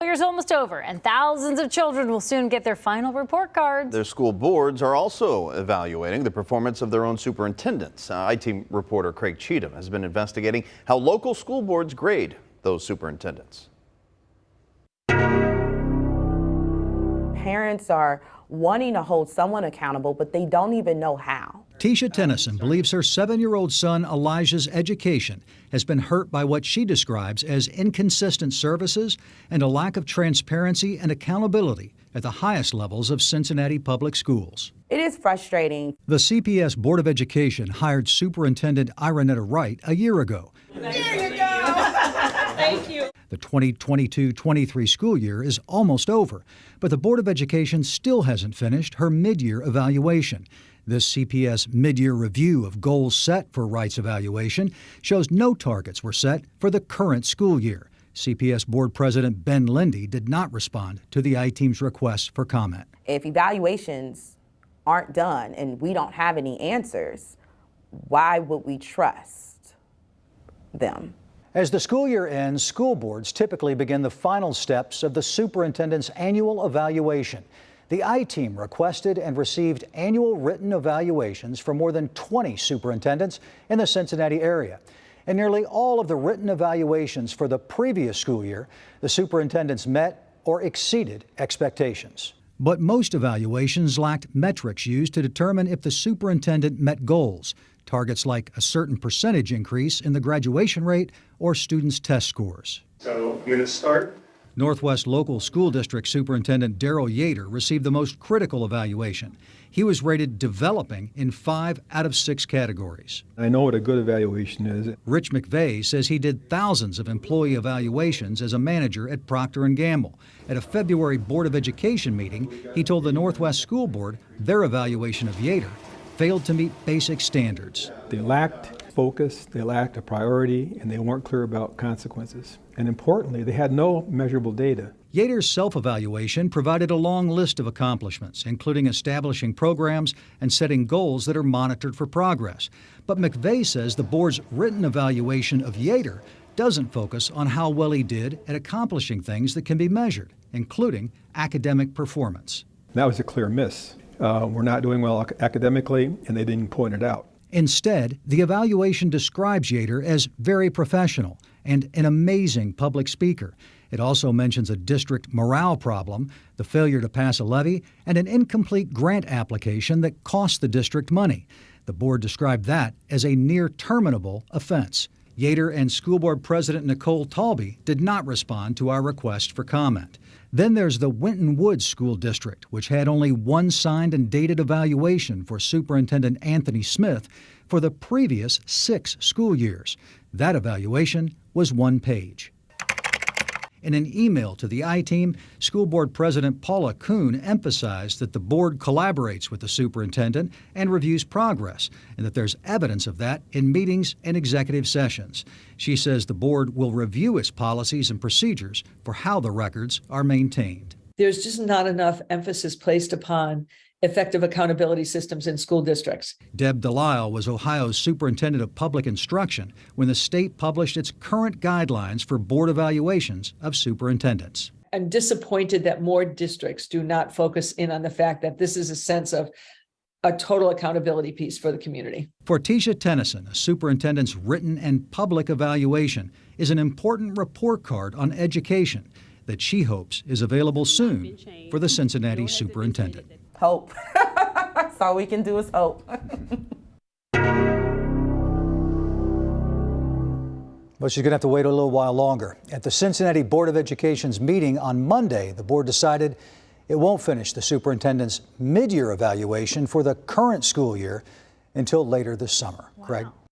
year's almost over, and thousands of children will soon get their final report cards. Their school boards are also evaluating the performance of their own superintendents. IT reporter Craig Cheatham has been investigating how local school boards grade those superintendents. Parents are wanting to hold someone accountable, but they don't even know how. Tisha Tennyson believes her 7-year-old son Elijah's education has been hurt by what she describes as inconsistent services and a lack of transparency and accountability at the highest levels of Cincinnati public schools. It is frustrating. The CPS Board of Education hired Superintendent Ironetta Wright a year ago. There you go. Thank you. The 2022-23 school year is almost over, but the Board of Education still hasn't finished her mid-year evaluation. This CPS mid-year review of goals set for Wright's evaluation shows no targets were set for the current school year. CPS Board President Ben Lindy did not respond to the I-Team's request for comment. If evaluations aren't done and we don't have any answers, why would we trust them? As the school year ends, school boards typically begin the final steps of the superintendent's annual evaluation. The I-Team requested and received annual written evaluations from more than 20 superintendents in the Cincinnati area. In nearly all of the written evaluations for the previous school year, the superintendents met or exceeded expectations. But most evaluations lacked metrics used to determine if the superintendent met goals, targets like a certain percentage increase in the graduation rate or students' test scores. So I'm going to start. Northwest Local School District Superintendent Daryl Yater received the most critical evaluation. He was rated developing in 5 out of 6 categories. I know what a good evaluation is. Rich McVeigh says he did thousands of employee evaluations as a manager at Procter & Gamble. At a February Board of Education meeting, he told the Northwest School Board their evaluation of Yater failed to meet basic standards. They lacked focus, they lacked a priority, and they weren't clear about consequences. And importantly, they had no measurable data. Yater's self-evaluation provided a long list of accomplishments, including establishing programs and setting goals that are monitored for progress. But McVeigh says the board's written evaluation of Yater doesn't focus on how well he did at accomplishing things that can be measured, including academic performance. That was a clear miss. We're not doing well academically, and they didn't point it out. Instead, the evaluation describes Yater as very professional and an amazing public speaker. It also mentions a district morale problem, the failure to pass a levy, and an incomplete grant application that cost the district money. The board described that as a near-terminable offense. Yater and School Board President Nicole Talby did not respond to our request for comment. Then there's the Winton Woods School District, which had only one signed and dated evaluation for Superintendent Anthony Smith for the previous 6 school years. That evaluation was 1 page. In an email to the I-Team, School Board President Paula Kuhn emphasized that the board collaborates with the superintendent and reviews progress, and that there's evidence of that in meetings and executive sessions. She says the board will review its policies and procedures for how the records are maintained. There's just not enough emphasis placed upon effective accountability systems in school districts. Deb Delisle was Ohio's superintendent of public instruction when the state published its current guidelines for board evaluations of superintendents. I'm disappointed that more districts do not focus in on the fact that this is a sense of a total accountability piece for the community. For Tisha Tennyson, a superintendent's written and public evaluation is an important report card on education that she hopes is available soon for the Cincinnati superintendent. Hope. That's all we can do is hope. But she's going to have to wait a little while longer. At the Cincinnati Board of Education's meeting on Monday, the board decided it won't finish the superintendent's mid-year evaluation for the current school year until later this summer. Wow. Craig?